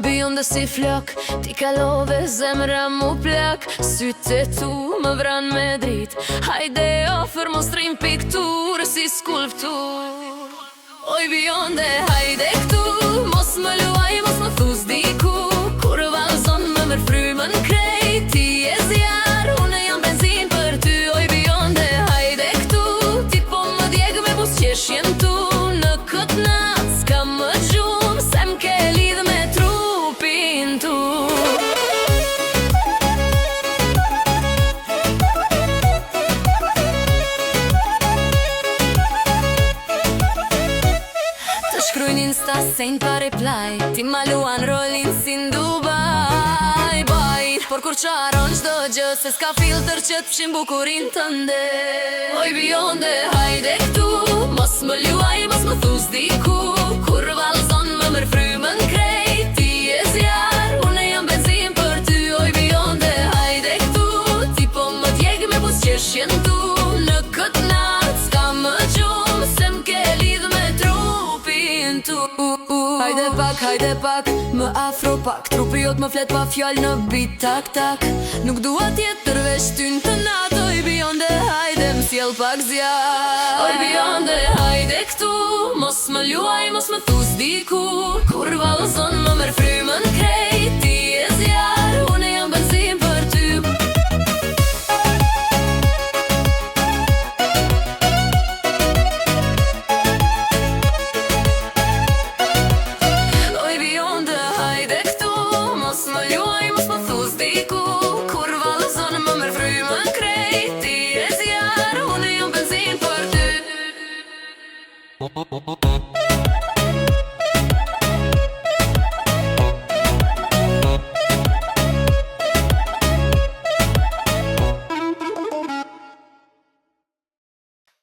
Bion dhe si flok, ti kalove zemra mu plak. Sytë tu më vran me drit. Hajde ofër mostrim piktur si skulptur. Oj bion dhe hajde këtu, mos më luaj, mos më thus diku. Kur valzon më mër frymën krejt, ti e zjar, unë jam benzin për ty. Oj bion dhe hajde këtu, ti po më djeg me bus qeshjen tu. Në këtë nat s'ka më gjumë, se m'ke lidh me trupin tu. Të shkrujnë insta sejnë pa reply, ti maluan rolin si n'Dubai. Por kur qaron qdo gjë, se s'ka filter që t'pshin bukurin tënde. Oj bionde, hajde këtu, mos më luaj, mos më thus diku. Kur valzon më mër frymën krejt, ti e zjar, unë jam benzin për ty. Oj bionde, hajde këtu, ti po më djeg me bus qeshjen tu. Në këtë nat s'ka më gjumë, se m'ke lidh me trupin tu. Hajde pak, më afro pak. Trupi jot më flet pa fjall në beat tak tak. Nuk dua tjetër veç ty në të nat. Oj bionde, hajde m'sjell pak zjar. Oj bionde, hajde këtu, mos më luaj, mos më thus diku. Kur valzon më mër frymën krejt, ti e zjar, unë jam benzin për ty. Më luaj, mos më thus diku. Kur valzon më mër frymën krejt, ti e zjar, unë jam benzin për ty.